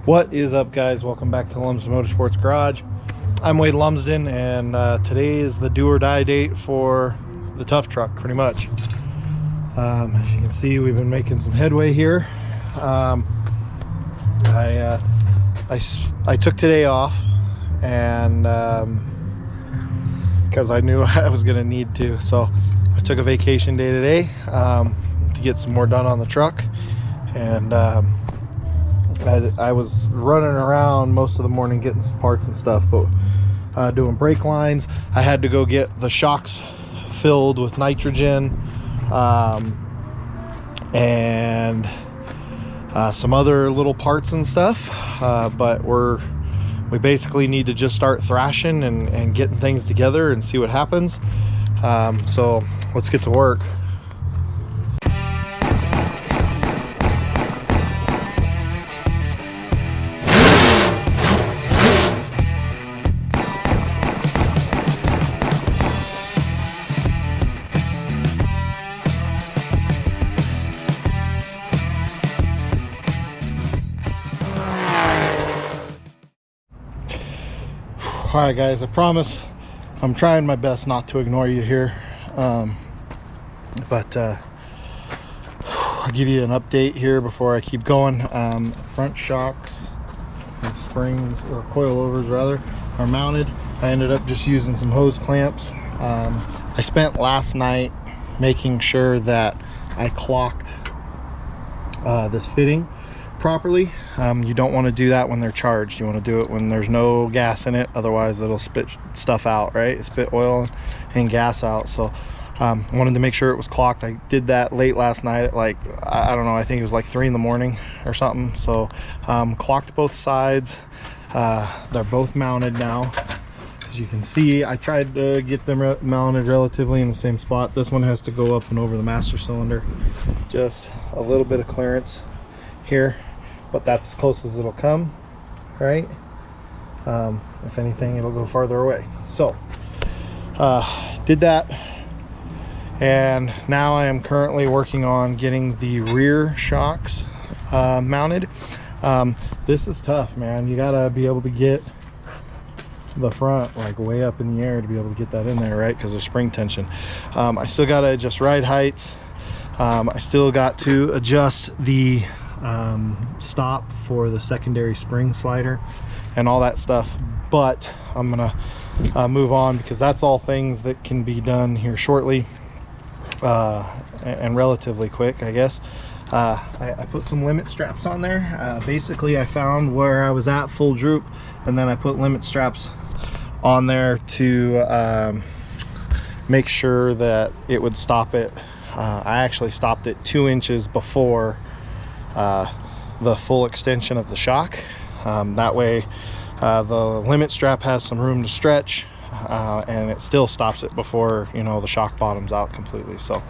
What is up, guys? Welcome back to Lumsden Motorsports Garage. I'm Wade Lumsden, and today is the do or die date for the Tuff Truck, pretty much. As you can see, we've been making some headway here. I took today off, and because I knew I was going to need to, so I took a vacation day today to get some more done on the truck. And I was running around most of the morning getting some parts and stuff, but doing brake lines. I had to go get the shocks filled with nitrogen and some other little parts and stuff, but we basically need to just start thrashing and getting things together and see what happens. So let's get to work. All right, guys, I promise I'm trying my best not to ignore you here, but I'll give you an update here before I keep going. Front shocks and springs, or coilovers rather, are mounted. I ended up just using some hose clamps. I spent last night making sure that I clocked this fitting properly. You don't want to do that when they're charged. You want to do it when there's no gas in it, otherwise it'll spit stuff out, right? Spit oil and gas out. So wanted to make sure it was clocked. I did that late last night at, like, I don't know, I think it was like 3 in the morning or something. So clocked both sides. They're both mounted now. As you can see, I tried to get them mounted relatively in the same spot. This one has to go up and over the master cylinder, just a little bit of clearance here, but that's as close as it'll come, right? If anything, it'll go farther away. So did that, and now I am currently working on getting the rear shocks mounted. This is tough, man. You gotta be able to get the front like way up in the air to be able to get that in there, right? Because of spring tension. I still gotta adjust ride heights. I still got to adjust the stop for the secondary spring slider and all that stuff, but I'm gonna move on because that's all things that can be done here shortly and relatively quick, I guess. I put some limit straps on there. Basically, I found where I was at full droop, and then I put limit straps on there to make sure that it would stop it. I actually stopped it 2 inches before the full extension of the shock. That way the limit strap has some room to stretch, and it still stops it before, you know, the shock bottoms out completely. So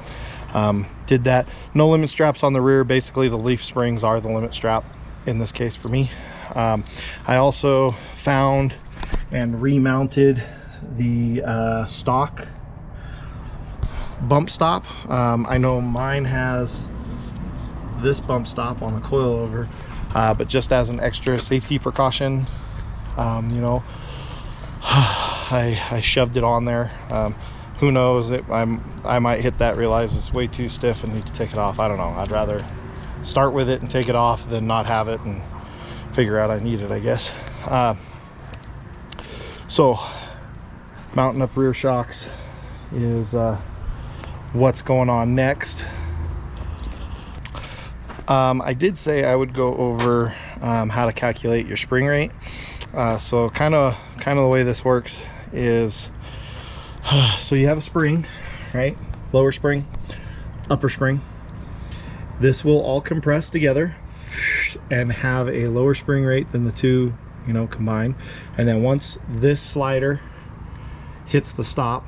did that. No limit straps on the rear. Basically the leaf springs are the limit strap in this case for me. I also found and remounted the stock bump stop. I know mine has this bump stop on the coilover, but just as an extra safety precaution, you know, I shoved it on there. Who knows, I might hit that, realize it's way too stiff and need to take it off. I don't know. I'd rather start with it and take it off than not have it and figure out I need it, I guess. So mounting up rear shocks is what's going on next. I did say I would go over how to calculate your spring rate. So kind of the way this works is, so you have a spring, right? Lower spring, upper spring. This will all compress together and have a lower spring rate than the two, you know, combined. And then once this slider hits the stop,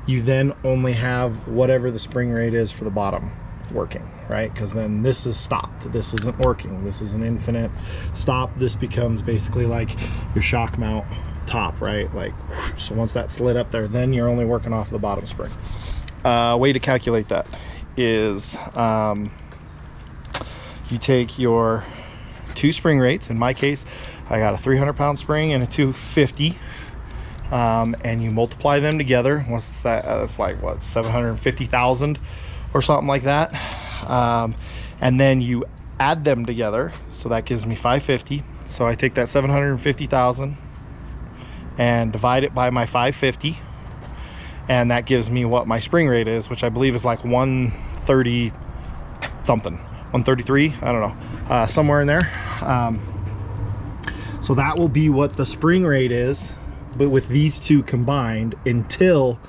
you then only have whatever the spring rate is for the bottom working, right? Because then this is stopped, this isn't working, this is an infinite stop. This becomes basically like your shock mount top, right? Like, so once that slid up there, then you're only working off the bottom spring. Way to calculate that is you take your 2 spring rates. In my case, I got a 300-pound spring and a 250, and you multiply them together. What's that? That's like what, 750,000 or something like that. And then you add them together, so that gives me 550. So I take that 750,000 and divide it by my 550, and that gives me what my spring rate is, which I believe is like 130 something, 133, I don't know, somewhere in there. So that will be what the spring rate is, but with these two combined, until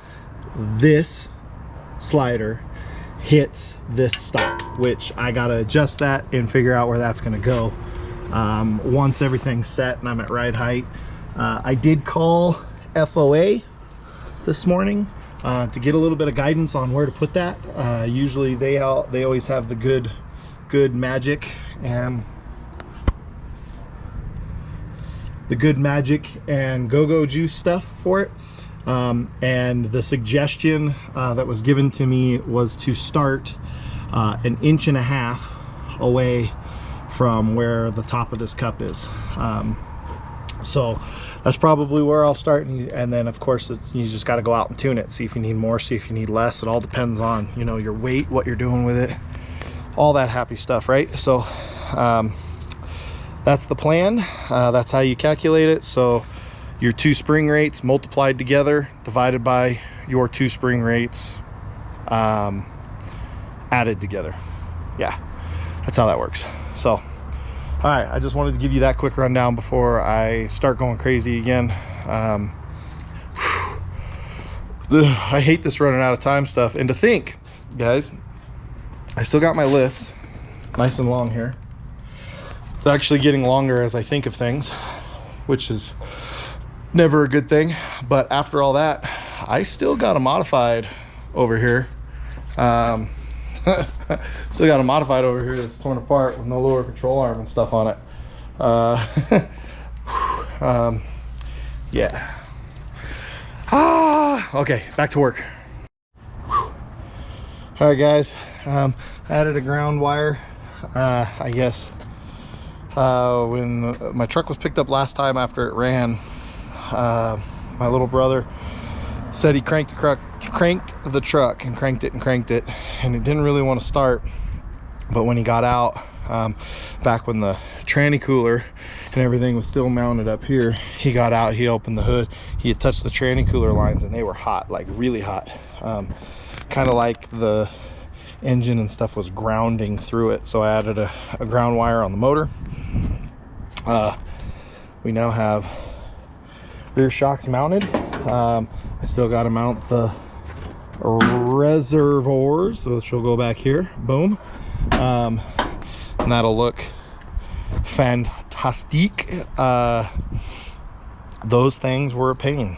this slider hits this stop, which I gotta adjust that and figure out where that's gonna go once everything's set and I'm at ride height. I did call FOA this morning to get a little bit of guidance on where to put that. Usually they always have the good magic and go-go juice stuff for it. And the suggestion that was given to me was to start 1.5 inches away from where the top of this cup is. So that's probably where I'll start, and then of course you just got to go out and tune it, see if you need more, see if you need less. It all depends on, you know, your weight, what you're doing with it, all that happy stuff, right? So that's the plan. That's how you calculate it. So your 2 spring rates multiplied together divided by your 2 spring rates added together. Yeah, that's how that works. So all right, I just wanted to give you that quick rundown before I start going crazy again. I hate this running out of time stuff. And to think, guys, I still got my list nice and long here. It's actually getting longer as I think of things, which is never a good thing. But after all that, I still got a modified over here. Still got a modified over here that's torn apart with no lower control arm and stuff on it. Yeah. Okay, back to work. All right, guys. I added a ground wire. I guess when my truck was picked up last time after it ran, my little brother said he cranked the truck and cranked it, and it didn't really want to start. But when he got out, back when the tranny cooler and everything was still mounted up here, he got out, he opened the hood, he had touched the tranny cooler lines, and they were hot, like really hot, kind of like the engine and stuff was grounding through it. So I added a ground wire on the motor. We now have rear shocks mounted. I still got to mount the reservoirs, which will go back here. Boom. And that'll look fantastic. Those things were a pain.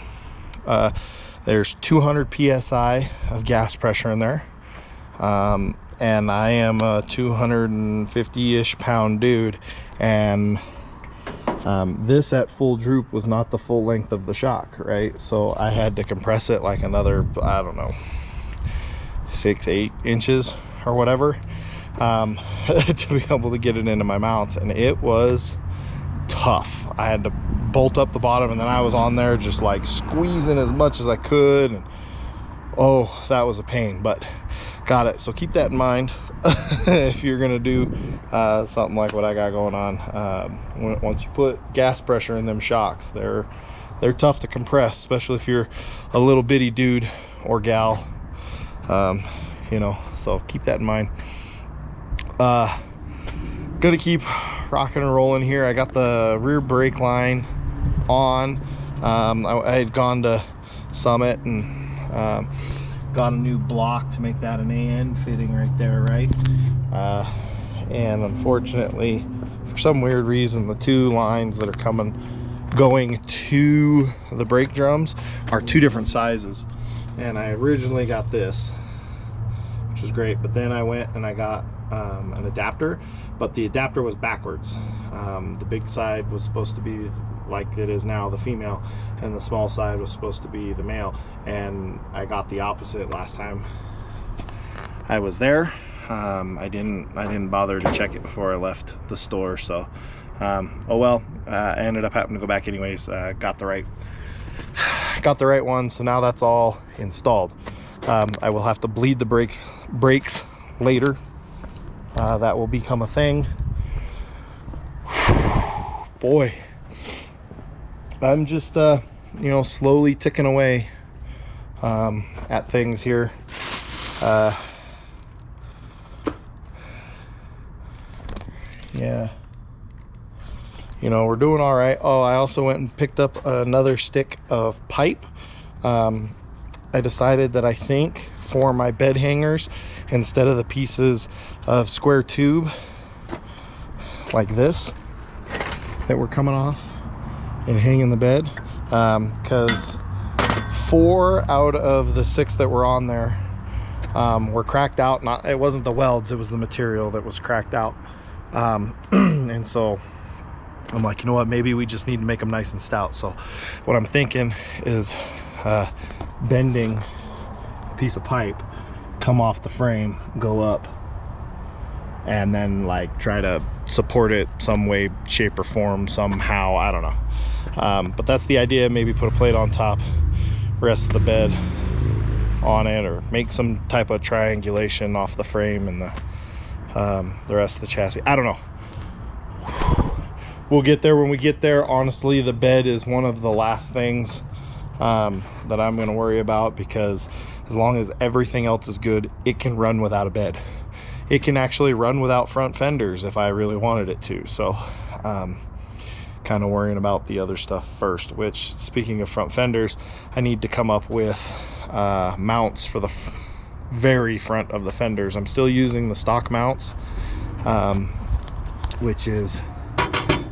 There's 200 psi of gas pressure in there, and I am a 250-ish pound dude, and this at full droop was not the full length of the shock, right? So I had to compress it like another, I don't know, 6-8 inches or whatever, to be able to get it into my mounts, and it was tough. I had to bolt up the bottom, and then I was on there just like squeezing as much as I could, and oh, that was a pain, but got it. So keep that in mind if you're gonna do something like what I got going on. Once you put gas pressure in them shocks, they're tough to compress, especially if you're a little bitty dude or gal, you know, so keep that in mind. Gonna keep rocking and rolling here. I got the rear brake line on. I had gone to Summit and got a new block to make that an AN fitting right there, right? And unfortunately, for some weird reason, the two lines that are going to the brake drums are 2 different sizes. And I originally got this, which was great, but then I went and I got an adapter, but the adapter was backwards. The big side was supposed to be like it is now, the female, and the small side was supposed to be the male, and I got the opposite last time I was there. I didn't bother to check it before I left the store, so oh well. I ended up having to go back anyways. Got the right one, so now that's all installed. I will have to bleed the brakes later. That will become a thing. Boy, I'm just you know, slowly ticking away at things here. Yeah, you know, we're doing all right. Oh, I also went and picked up another stick of pipe. I decided that I think for my bed hangers, instead of the pieces of square tube like this that were coming off and hanging the bed, because 4 out of the 6 that were on there were cracked out. It wasn't the welds, it was the material that was cracked out. And so I'm like, you know what, maybe we just need to make them nice and stout. So what I'm thinking is bending a piece of pipe, come off the frame, go up, and then like try to support it some way, shape or form somehow. I don't know, but that's the idea. Maybe put a plate on top, rest of the bed on it, or make some type of triangulation off the frame and the rest of the chassis. I don't know. We'll get there when we get there. Honestly, the bed is one of the last things that I'm going to worry about, because as long as everything else is good, it can run without a bed. It can actually run without front fenders if I really wanted it to. So kind of worrying about the other stuff first, which, speaking of front fenders, I need to come up with mounts for the very front of the fenders. I'm still using the stock mounts, which is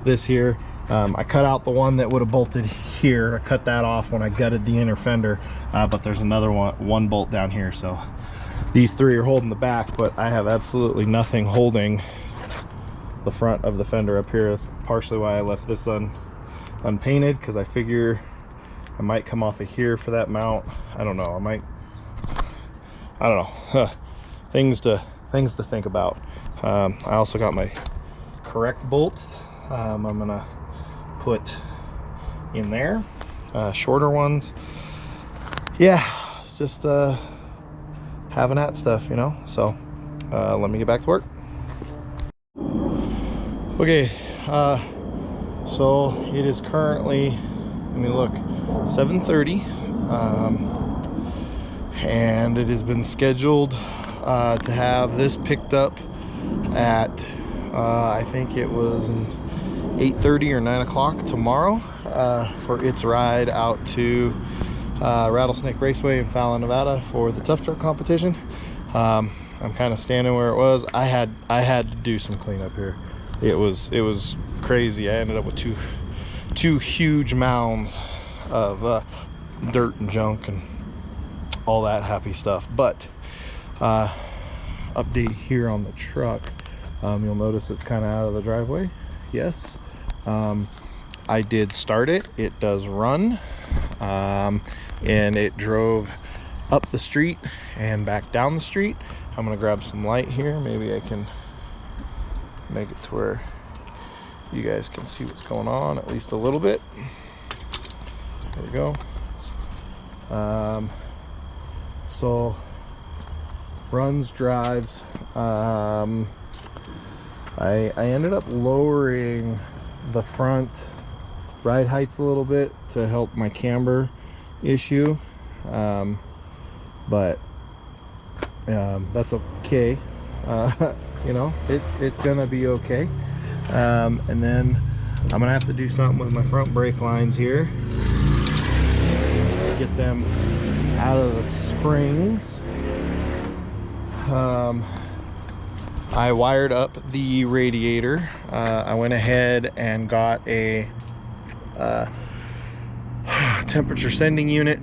this here. I cut out the one that would have bolted here. I cut that off when I gutted the inner fender, but there's another one bolt down here. So these 3 are holding the back, but I have absolutely nothing holding the front of the fender up here. That's partially why I left this unpainted, because I figure I might come off of here for that mount. I don't know. I don't know. Things to think about. I also got my correct bolts. I'm gonna put in there, shorter ones. Yeah, just having that stuff, you know. So let me get back to work. Okay, so it is currently, let me look, 7:30, and it has been scheduled to have this picked up at I think it was 8:30 or 9 o'clock tomorrow for its ride out to Rattlesnake Raceway in Fallon, Nevada for the Tuff Truck competition. I'm kind of standing where it was. I had to do some cleanup here. It was crazy. I ended up with two huge mounds of dirt and junk and all that happy stuff. But update here on the truck. You'll notice it's kind of out of the driveway. Yes, I did start it. It does run, and it drove up the street and back down the street. I'm gonna grab some light here. Maybe I can make it to where you guys can see what's going on at least a little bit. There we go. So runs, drives. I ended up lowering the front ride heights a little bit to help my camber issue, but that's okay. You know, it's gonna be okay. And then I'm gonna have to do something with my front brake lines here, get them out of the springs. I wired up the radiator. I went ahead and got a temperature sending unit,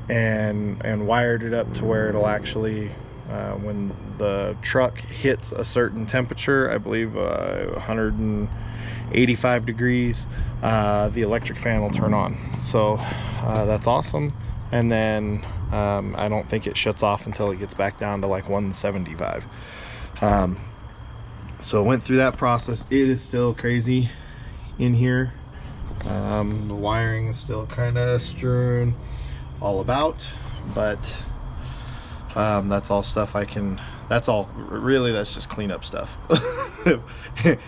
and wired it up to where it'll actually, when the truck hits a certain temperature, I believe 185 degrees, the electric fan will turn on. So that's awesome. And then I don't think it shuts off until it gets back down to like 175. So I went through that process. It is still crazy in here. The wiring is still kind of strewn all about, but that's all stuff I can, that's all really, that's just cleanup stuff. if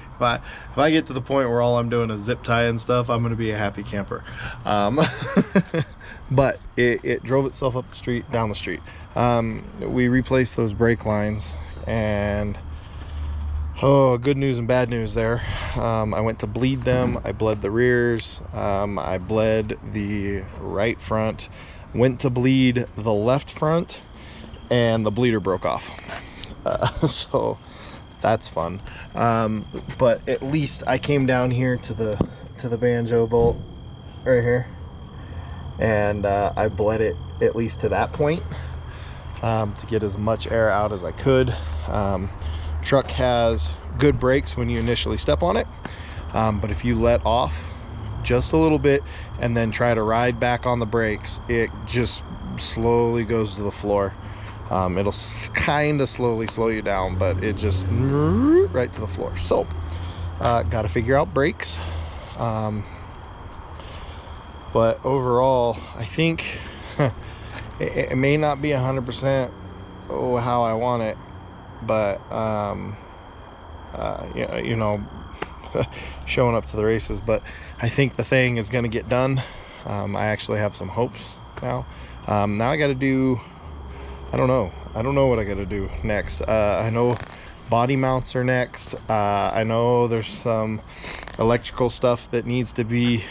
I get to the point where all I'm doing is zip tying stuff, I'm gonna be a happy camper. But it drove itself up the street, down the street. We replaced those brake lines, and oh, good news and bad news there. I went to bleed them. I bled the rears. I bled the right front. Went to bleed the left front, and the bleeder broke off. So that's fun. But at least I came down here to the banjo bolt right here, and I bled it at least to that point to get as much air out as I could. Truck has good brakes when you initially step on it, but if you let off just a little bit and then try to ride back on the brakes, it just slowly goes to the floor. It'll kind of slowly slow you down, but it just right to the floor. So got to figure out brakes, but overall I think it may not be 100% how I want it, but you know, showing up to the races. But I think the thing is going to get done. I actually have some hopes now. Now I got to do, I don't know what I got to do next. I know body mounts are next. I know there's some electrical stuff that needs to be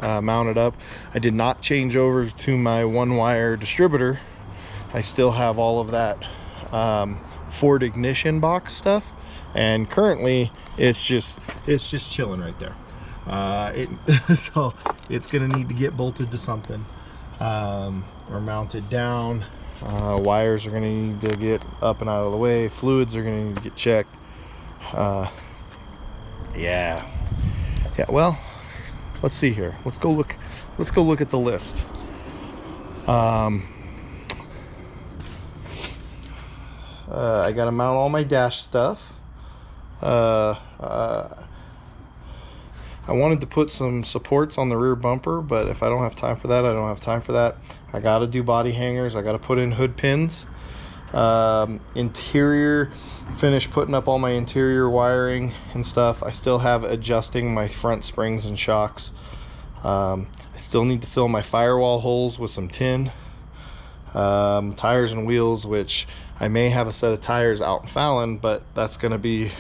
mounted up. I did not change over to my one wire distributor. I still have all of that Ford ignition box stuff, and currently it's just chilling right there. So it's gonna need to get bolted to something or mounted down. Wires are gonna need to get up and out of the way. Fluids are gonna need to get checked. Yeah, well, let's see here. Let's go look at the list. I gotta mount all my dash stuff. I wanted to put some supports on the rear bumper, but if I don't have time for that, I don't have time for that. I gotta do body hangers. I gotta put in hood pins. Interior, finish putting up all my interior wiring and stuff. I still have adjusting my front springs and shocks. I still need to fill my firewall holes with some tin. Tires and wheels, which I may have a set of tires out in Fallon, but that's going to be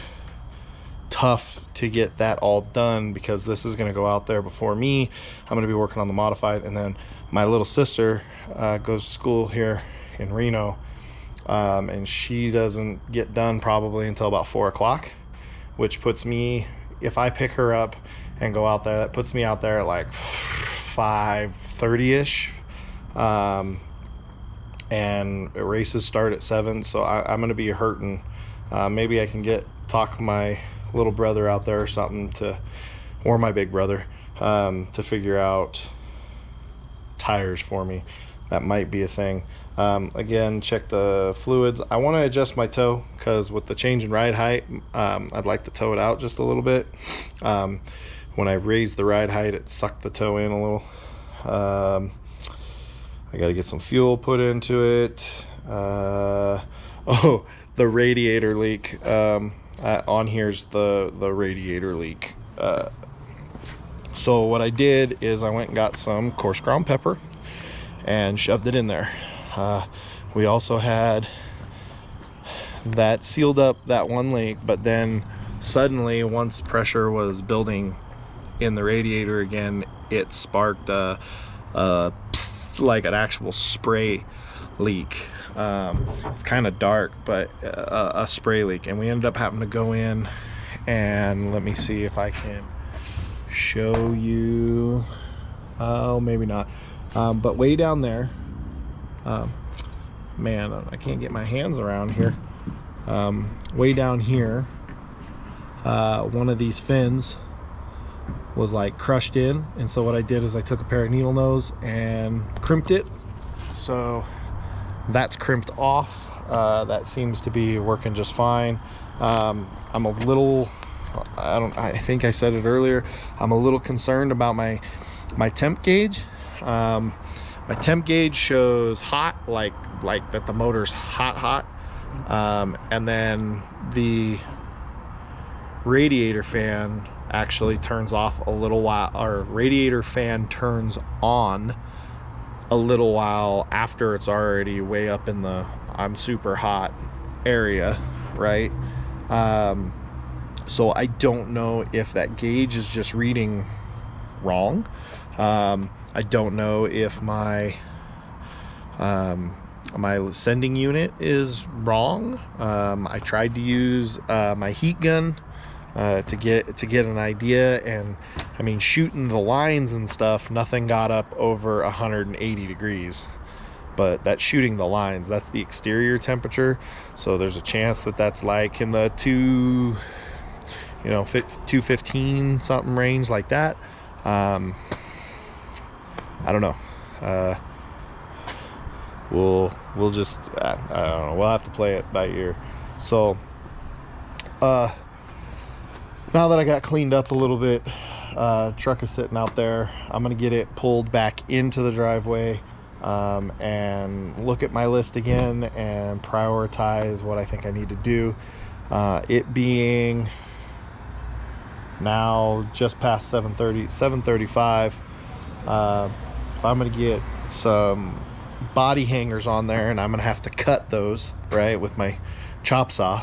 tough to get that all done because this is going to go out there before me. I'm going to be working on the modified, and then my little sister goes to school here in Reno, and she doesn't get done probably until about 4 o'clock, which puts me, if I pick her up and go out there, that puts me out there at like 5:30ish. And races start at 7, so I'm gonna be hurting. Maybe I can talk my little brother out there or something or my big brother, to figure out tires for me. That might be a thing. Again, check the fluids. I want to adjust my toe because with the change in ride height, I'd like to toe it out just a little bit. When I raised the ride height, it sucked the toe in a little. I got to get some fuel put into it. Oh, the radiator leak. On here's the radiator leak. So what I did is I went and got some coarse ground pepper and shoved it in there. We also had that sealed up that one leak, but then suddenly once pressure was building in the radiator again, it sparked like an actual spray leak. It's kind of dark, but a spray leak, and we ended up having to go in, and let me see if I can show you. Oh, maybe not. But way down there, man, I can't get my hands around here. Way down here, one of these fins was like crushed in, and so what I did is I took a pair of needle nose and crimped it, so that's crimped off. That seems to be working just fine. I'm a little, I think I said it earlier, I'm a little concerned about my temp gauge. My temp gauge shows hot, like that the motor's hot. And then the radiator fan actually turns off a little while, or radiator fan turns on a little while after it's already way up in the I'm super hot area, right? So I don't know if that gauge is just reading wrong. I don't know if my my sending unit is wrong. I tried to use my heat gun to get an idea, and I mean, shooting the lines and stuff, nothing got up over 180 degrees. But that's shooting the lines, that's the exterior temperature, so there's a chance that that's like in the 215 something range, like that. I don't know. We'll just I don't know, we'll have to play it by ear. So now that I got cleaned up a little bit, truck is sitting out there. I'm gonna get it pulled back into the driveway, and look at my list again and prioritize what I think I need to do. It being now just past 7:35, if I'm gonna get some body hangers on there, and I'm gonna have to cut those right with my chop saw,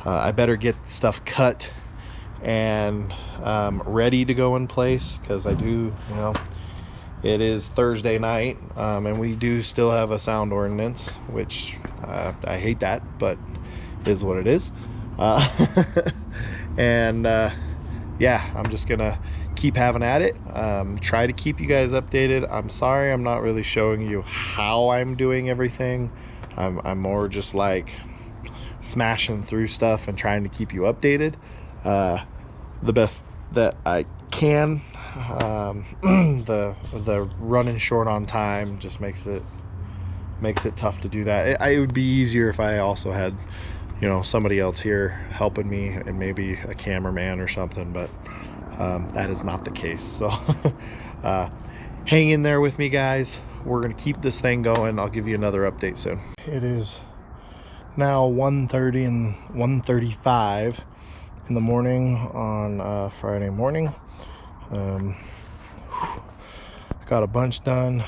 I better get stuff cut and ready to go in place, because I do, it is Thursday night, and we do still have a sound ordinance, which I hate that, but it is what it is. And yeah, I'm just gonna keep having at it, try to keep you guys updated. I'm sorry I'm not really showing you how I'm doing everything. I'm more just like smashing through stuff and trying to keep you updated the best that I can. The running short on time just makes it tough to do that. It would be easier if I also had somebody else here helping me, and maybe a cameraman or something, but that is not the case. So hang in there with me, guys. We're gonna keep this thing going. I'll give you another update soon. It is now 1:30 and 1:35 in the morning on Friday morning. Got a bunch done.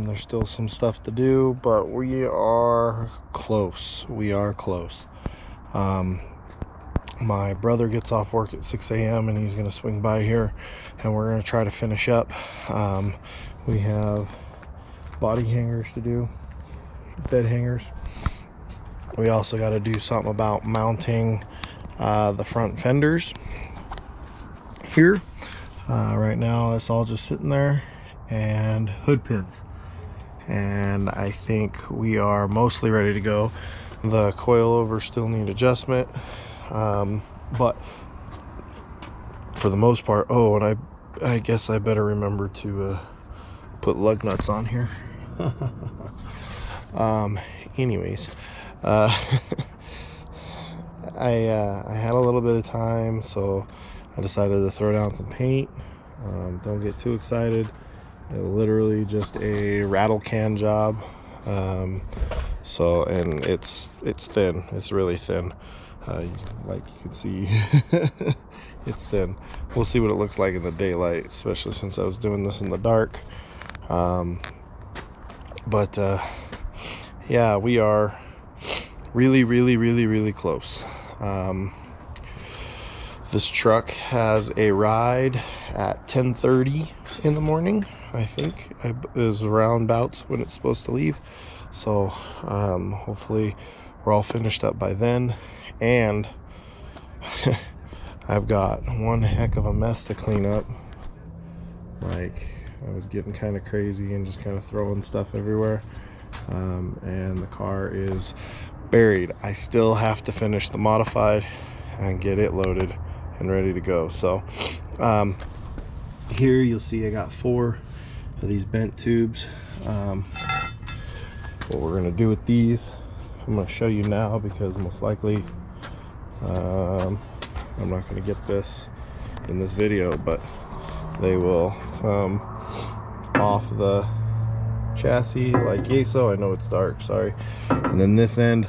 There's still some stuff to do, but we are close. My brother gets off work at 6 a.m. and he's gonna swing by here, and we're gonna try to finish up. We have body hangers to do, bed hangers. We also got to do something about mounting the front fenders here. Right now it's all just sitting there, and hood pins, and I think we are mostly ready to go. The coilovers still need adjustment, but for the most part, oh, and I guess I better remember to put lug nuts on here. Anyways, I had a little bit of time, so I decided to throw down some paint. Don't get too excited. Literally just a rattle can job. So, and it's thin. It's really thin. Like you can see, it's thin. We'll see what it looks like in the daylight, especially since I was doing this in the dark. But yeah, we are really close. This truck has a ride at 10:30 in the morning, I think is roundabouts when it's supposed to leave. So hopefully we're all finished up by then, and I've got one heck of a mess to clean up. Like, I was getting kind of crazy and just kind of throwing stuff everywhere, and the car is buried. I still have to finish the modified and get it loaded and ready to go. So here you'll see I got 4 of these bent tubes. what we're gonna do with these, I'm gonna show you now, because most likely I'm not gonna get this in this video, but they will come off the chassis like so. I know it's dark, sorry. And then this end,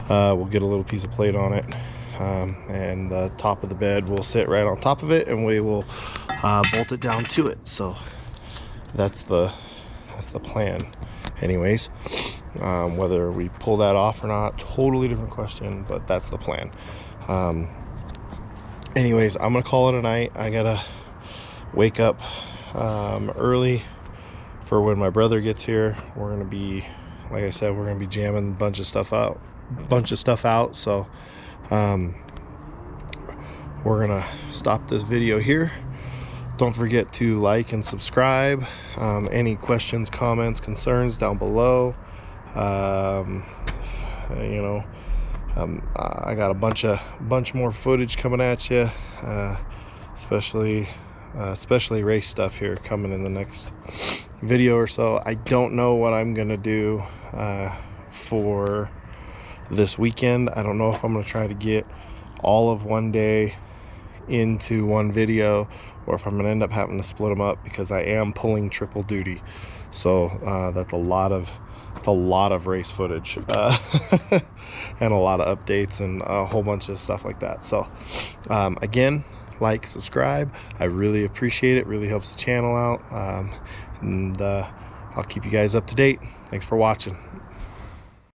we'll get a little piece of plate on it, and the top of the bed will sit right on top of it, and we will bolt it down to it. So that's the plan. Anyways, whether we pull that off or not, totally different question, but that's the plan. Anyways, I'm gonna call it a night. I gotta wake up early for when my brother gets here. We're gonna be, like I said, we're gonna be jamming a bunch of stuff out. So we're gonna stop this video here. Don't forget to like and subscribe. Any questions, comments, concerns down below. You know, I got a bunch more footage coming at you, especially race stuff here coming in the next video or so. I don't know what I'm gonna do for this weekend. I don't know if I'm gonna try to get all of one day into one video, or if I'm gonna end up having to split them up, because I am pulling triple duty. So that's a lot of race footage and a lot of updates and a whole bunch of stuff like that. So again, like, subscribe, I really appreciate it. Really helps the channel out, and I'll keep you guys up to date. Thanks for watching.